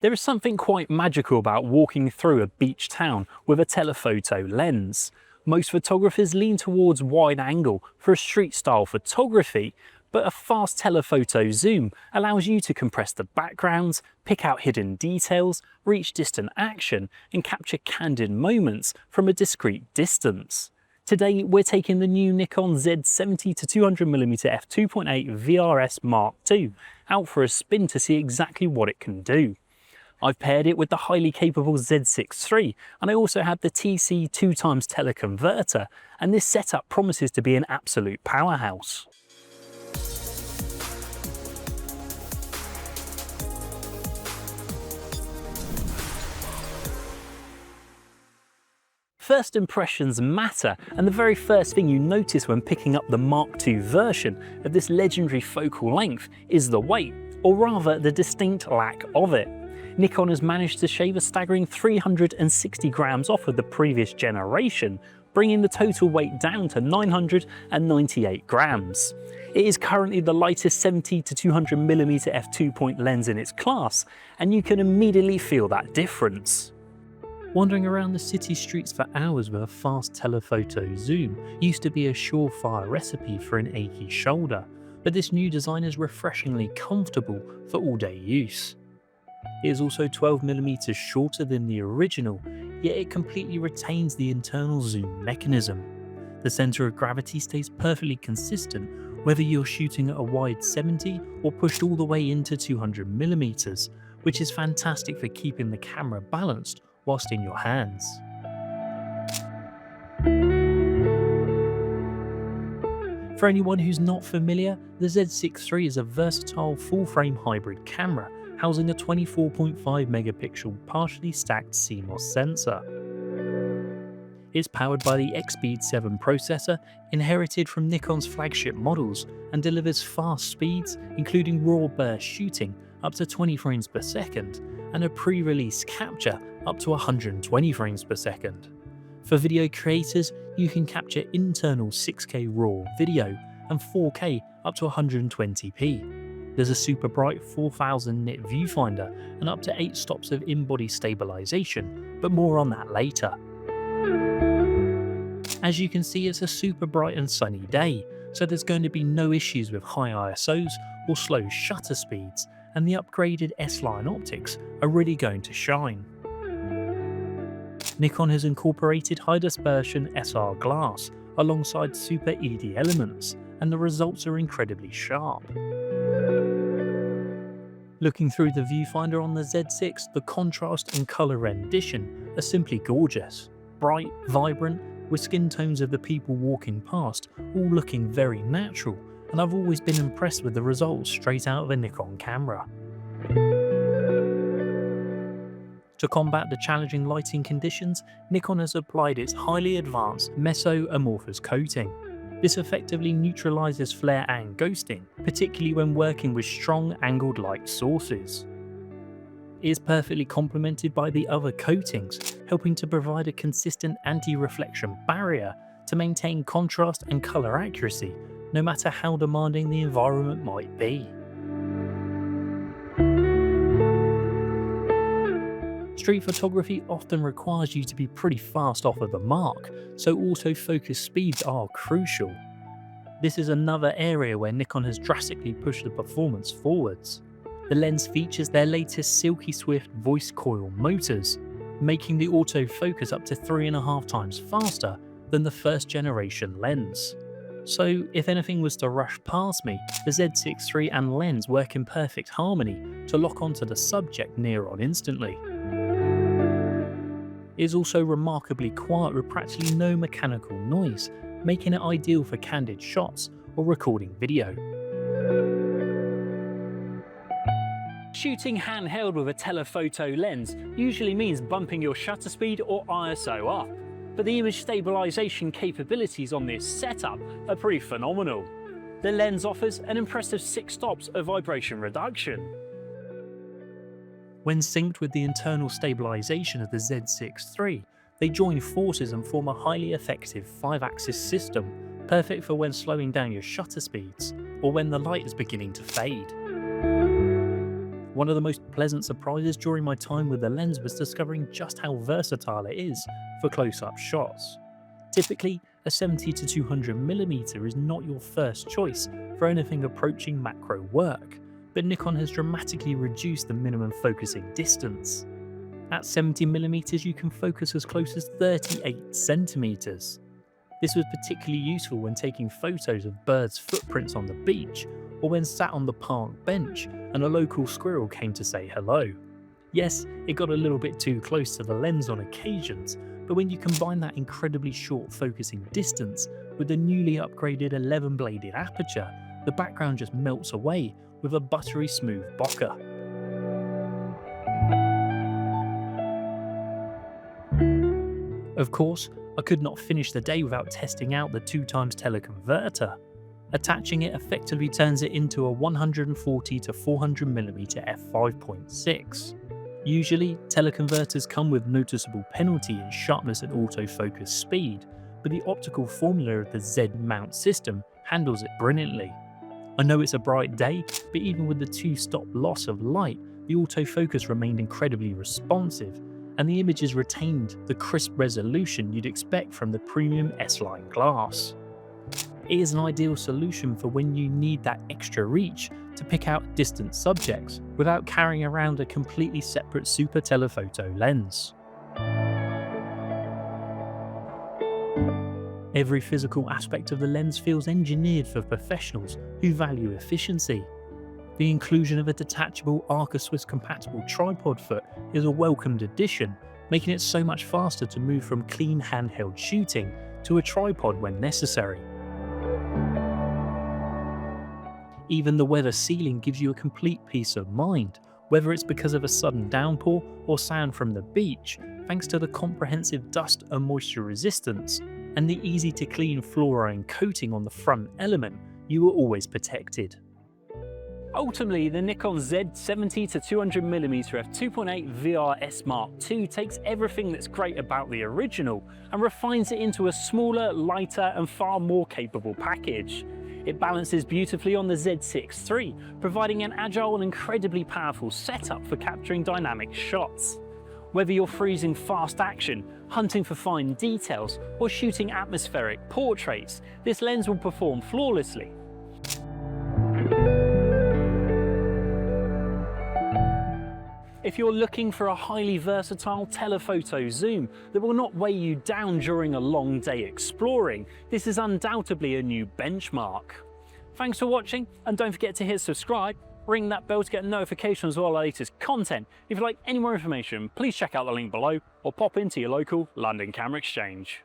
There is something quite magical about walking through a beach town with a telephoto lens. Most photographers lean towards wide angle for a street style photography, but a fast telephoto zoom allows you to compress the backgrounds, pick out hidden details, reach distant action, and capture candid moments from a discrete distance. Today we're taking the new Nikon Z 70-200mm F2.8 VRS Mark II out for a spin to see exactly what it can do. I've paired it with the highly capable Z6 III, and I also have the TC-2.0x teleconverter, and this setup promises to be an absolute powerhouse. First impressions matter, and the very first thing you notice when picking up the Mark II version of this legendary focal length is the weight, or rather the distinct lack of it. Nikon has managed to shave a staggering 360 grams off of the previous generation, bringing the total weight down to 998 grams. It is currently the lightest 70-200mm f2.8 lens in its class, and you can immediately feel that difference. Wandering around the city streets for hours with a fast telephoto zoom used to be a surefire recipe for an achy shoulder, but this new design is refreshingly comfortable for all-day use. It is also 12mm shorter than the original, yet it completely retains the internal zoom mechanism. The centre of gravity stays perfectly consistent whether you're shooting at a wide 70 or pushed all the way into 200mm, which is fantastic for keeping the camera balanced whilst in your hands. For anyone who's not familiar, the Z6 III is a versatile full-frame hybrid camera housing a 24.5 megapixel partially stacked CMOS sensor. It's powered by the X-Speed 7 processor inherited from Nikon's flagship models and delivers fast speeds including raw burst shooting up to 20 frames per second and a pre-release capture up to 120 frames per second. For video creators, you can capture internal 6K RAW video and 4K up to 120p. There's a super bright 4000 nit viewfinder and up to 8 stops of in-body stabilisation, but more on that later. As you can see, it's a super bright and sunny day, so there's going to be no issues with high ISOs or slow shutter speeds, and the upgraded S-Line optics are really going to shine. Nikon has incorporated high dispersion SR glass alongside super ED elements, and the results are incredibly sharp. Looking through the viewfinder on the Z6, the contrast and colour rendition are simply gorgeous. Bright, vibrant, with skin tones of the people walking past, all looking very natural, and I've always been impressed with the results straight out of a Nikon camera. To combat the challenging lighting conditions, Nikon has applied its highly advanced meso-amorphous coating. This effectively neutralises flare and ghosting, particularly when working with strong angled light sources. It is perfectly complemented by the other coatings, helping to provide a consistent anti-reflection barrier to maintain contrast and colour accuracy, no matter how demanding the environment might be. Street photography often requires you to be pretty fast off of the mark, so autofocus speeds are crucial. This is another area where Nikon has drastically pushed the performance forwards. The lens features their latest Silky Swift voice coil motors, making the autofocus up to 3.5 times faster than the first generation lens. So if anything was to rush past me, the Z6 III and lens work in perfect harmony to lock onto the subject near on instantly. It is also remarkably quiet with practically no mechanical noise, making it ideal for candid shots or recording video. Shooting handheld with a telephoto lens usually means bumping your shutter speed or ISO up, but the image stabilisation capabilities on this setup are pretty phenomenal. The lens offers an impressive 6 stops of vibration reduction. When synced with the internal stabilisation of the Z6 III, they join forces and form a highly effective 5-axis system, perfect for when slowing down your shutter speeds or when the light is beginning to fade. One of the most pleasant surprises during my time with the lens was discovering just how versatile it is for close-up shots. Typically, a 70-200mm is not your first choice for anything approaching macro work, but Nikon has dramatically reduced the minimum focusing distance. At 70mm you can focus as close as 38cm. This was particularly useful when taking photos of birds' footprints on the beach, or when sat on the park bench and a local squirrel came to say hello. Yes, it got a little bit too close to the lens on occasions, but when you combine that incredibly short focusing distance with the newly upgraded 11-bladed aperture, the background just melts away with a buttery smooth bokeh. Of course, I could not finish the day without testing out the 2x teleconverter. Attaching it effectively turns it into a 140-400mm f5.6. Usually, teleconverters come with noticeable penalty in sharpness and autofocus speed, but the optical formula of the Z mount system handles it brilliantly. I know it's a bright day, but even with the 2-stop loss of light, the autofocus remained incredibly responsive, and the images retained the crisp resolution you'd expect from the premium S-line glass. It is an ideal solution for when you need that extra reach to pick out distant subjects without carrying around a completely separate super telephoto lens. Every physical aspect of the lens feels engineered for professionals who value efficiency. The inclusion of a detachable Arca-Swiss compatible tripod foot is a welcomed addition, making it so much faster to move from clean handheld shooting to a tripod when necessary. Even the weather sealing gives you a complete peace of mind, whether it's because of a sudden downpour or sand from the beach, thanks to the comprehensive dust and moisture resistance and the easy to clean fluorine coating on the front element, you are always protected. Ultimately, the Nikon Z 70-200mm F2.8 VRS Mark II takes everything that's great about the original and refines it into a smaller, lighter and far more capable package. It balances beautifully on the Z6 III, providing an agile and incredibly powerful setup for capturing dynamic shots. Whether you're freezing fast action, hunting for fine details, or shooting atmospheric portraits, this lens will perform flawlessly. If you're looking for a highly versatile telephoto zoom that will not weigh you down during a long day exploring, this is undoubtedly a new benchmark. Thanks for watching, and don't forget to hit subscribe, ring that bell to get notifications of all our latest content. If you'd like any more information, please check out the link below or pop into your local London Camera Exchange.